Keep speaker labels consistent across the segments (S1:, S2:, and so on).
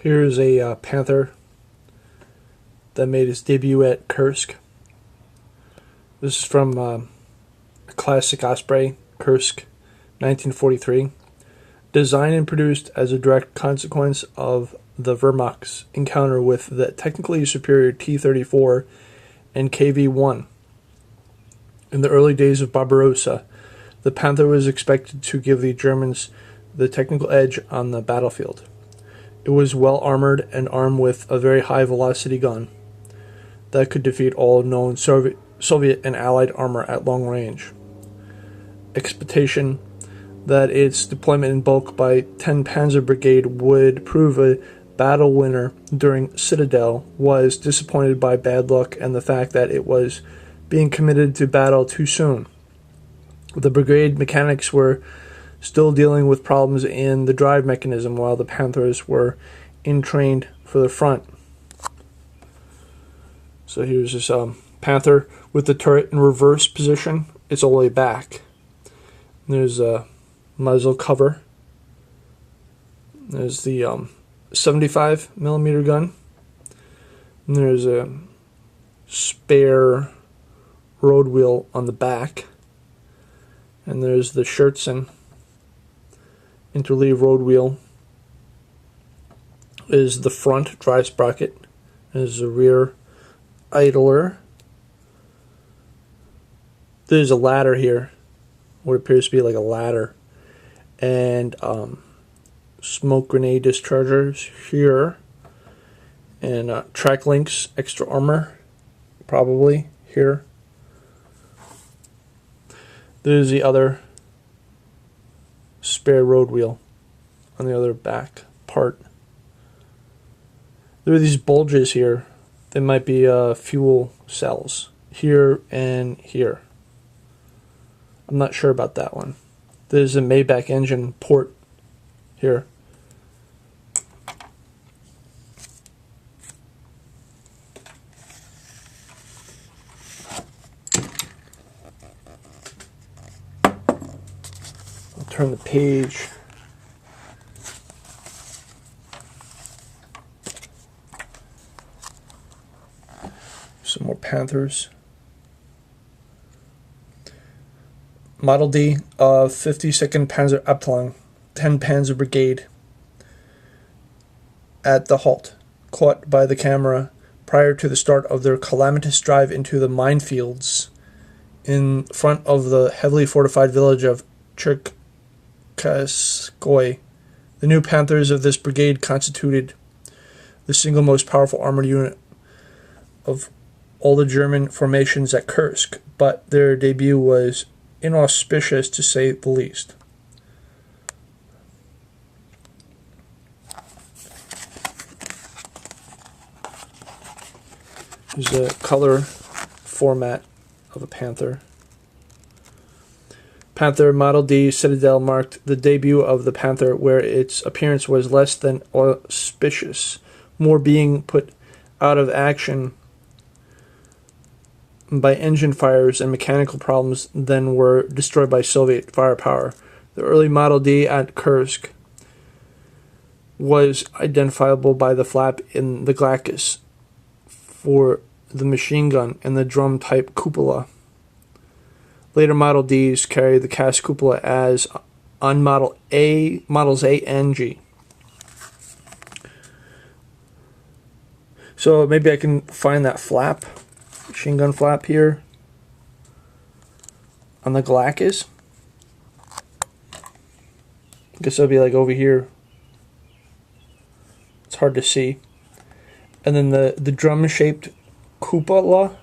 S1: Here's a Panther that made its debut at Kursk. This is from a classic Osprey, Kursk, 1943. Designed and produced as a direct consequence of the Wehrmacht's encounter with the technically superior T-34 and KV-1. In the early days of Barbarossa, the Panther was expected to give the Germans the technical edge on the battlefield. It was well armored and armed with a very high velocity gun that could defeat all known Soviet and Allied armor at long range. Expectation that its deployment in bulk by 10 Panzer Brigade would prove a battle winner during Citadel was disappointed by bad luck and the fact that it was being committed to battle too soon. The brigade mechanics were still dealing with problems in the drive mechanism while the Panthers were entrained for the front. So here's this Panther with the turret in reverse position. It's all the way back. There's a muzzle cover. There's the 75 millimeter gun. And there's a spare road wheel on the back. And there's the Schertzen interleave road wheel. Is the front drive sprocket. There's the rear idler. There's a ladder here, what appears to be like a ladder, and smoke grenade dischargers here, and track links, extra armor, probably here. There's the other spare road wheel on the other back part. There are these bulges here. They might be fuel cells here and here. I'm not sure about that one. There's a Maybach engine port here. I'll turn the page. Some more Panthers. Model D of 52nd Panzer Abteilung, 10 Panzer Brigade. At the halt, caught by the camera prior to the start of their calamitous drive into the minefields in front of the heavily fortified village of Cherkasskoye. The new Panthers of this brigade constituted the single most powerful armored unit of all the German formations at Kursk, but their debut was inauspicious to say the least. Here's a color format of a Panther. Panther Model D Citadel marked the debut of the Panther, where its appearance was less than auspicious, more being put out of action by engine fires and mechanical problems than were destroyed by Soviet firepower. The early Model D at Kursk was identifiable by the flap in the glacis for the machine gun and the drum-type cupola. Later Model Ds carried the cast cupola as on models A and G. So maybe I can find that flap. Machine gun flap here on the glacis. I guess it'll be like over here. It's hard to see. And then the drum-shaped cupola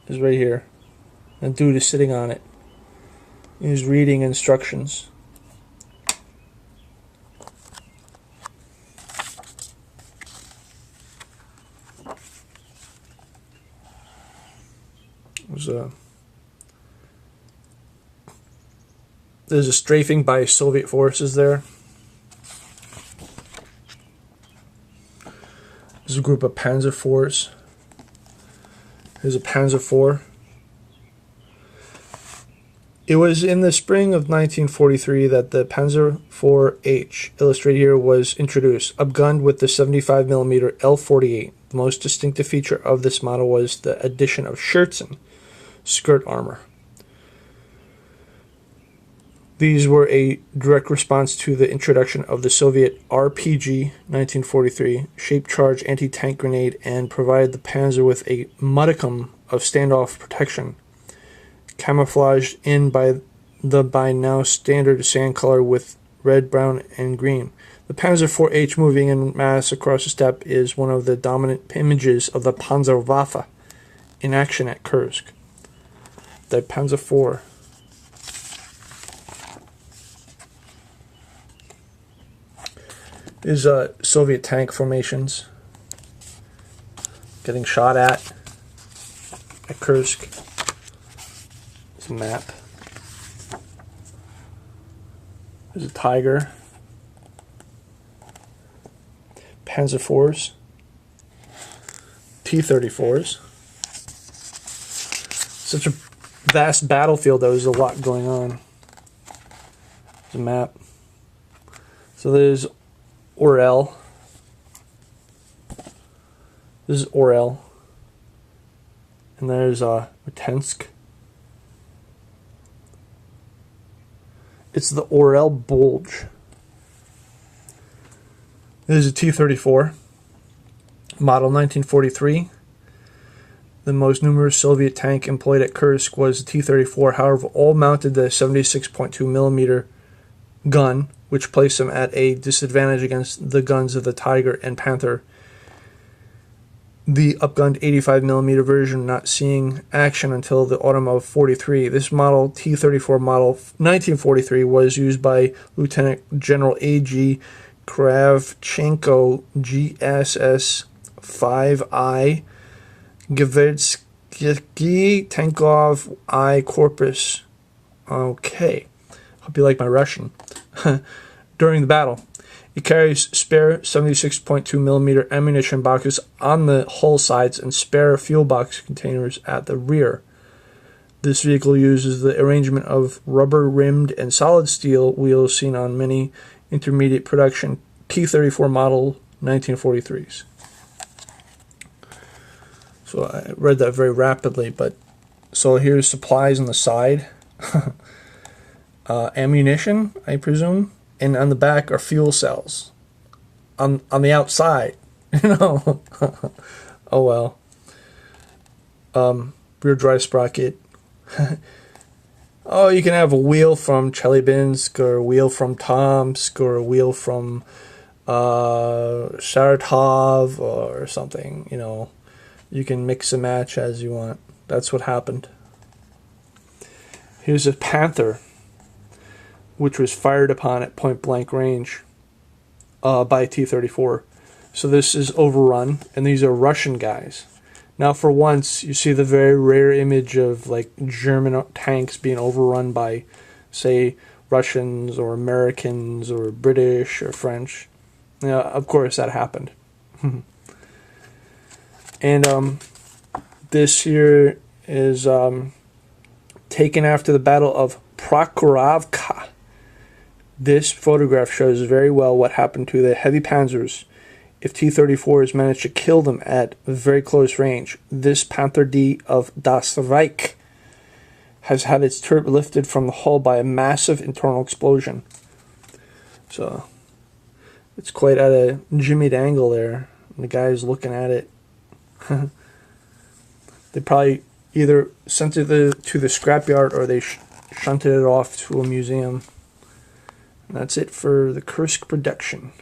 S1: is right here. And dude is sitting on it. He's reading instructions. There's a strafing by Soviet forces there. There's a group of Panzer IVs. Here's a Panzer IV. It was in the spring of 1943 that the Panzer IV-H, illustrated here, was introduced, upgunned with the 75mm L-48. The most distinctive feature of this model was the addition of shirts and skirt armor. These were a direct response to the introduction of the Soviet RPG 1943 shaped charge anti-tank grenade and provided the Panzer with a modicum of standoff protection, camouflaged in by the by now standard sand color with red, brown, and green. The Panzer IV-H moving in mass across the steppe is one of the dominant images of the Panzerwaffe in action at Kursk. The Panzer IV. Is Soviet tank formations getting shot at Kursk. It's a map. There's a tiger. Panzer IVs. T-34s. Such a vast battlefield, though. There's a lot going on. There's a map. So there's Orel. This is Orel. And there's Matensk. It's the Orel bulge. This is a T-34, model 1943. The most numerous Soviet tank employed at Kursk was the T-34. However, all mounted the 76.2mm gun, which placed them at a disadvantage against the guns of the Tiger and Panther. The upgunned 85mm version not seeing action until the autumn of 43. This model, T-34 model 1943, was used by Lieutenant General A.G. Kravchenko, GSS 5I, Gvertsky Tankov I Corpus. Okay. Hope you like my Russian. During the battle. It carries spare 76.2mm ammunition boxes on the hull sides and spare fuel box containers at the rear. This vehicle uses the arrangement of rubber-rimmed and solid steel wheels seen on many intermediate production T-34 model 1943s. So I read that very rapidly, but so here's supplies on the side. Ammunition, I presume. And on the back are fuel cells. On the outside, you know. Oh well. Rear drive sprocket. Oh, you can have a wheel from Chelyabinsk, or a wheel from Tomsk, or a wheel from Saratov, or something. You know, you can mix and match as you want. That's what happened. Here's a Panther, which was fired upon at point-blank range by a T-34. So this is overrun, and these are Russian guys. Now, for once, you see the very rare image of like German tanks being overrun by, say, Russians or Americans or British or French. Yeah, of course, that happened. And this here is taken after the Battle of Prokhorovka. This photograph shows very well what happened to the heavy panzers if T-34s managed to kill them at very close range. This Panther D of Das Reich has had its turret lifted from the hull by a massive internal explosion. So it's quite at a jimmied angle there. And the guy's looking at it. They probably either sent it to the scrapyard or they shunted it off to a museum. And that's it for the Kursk production.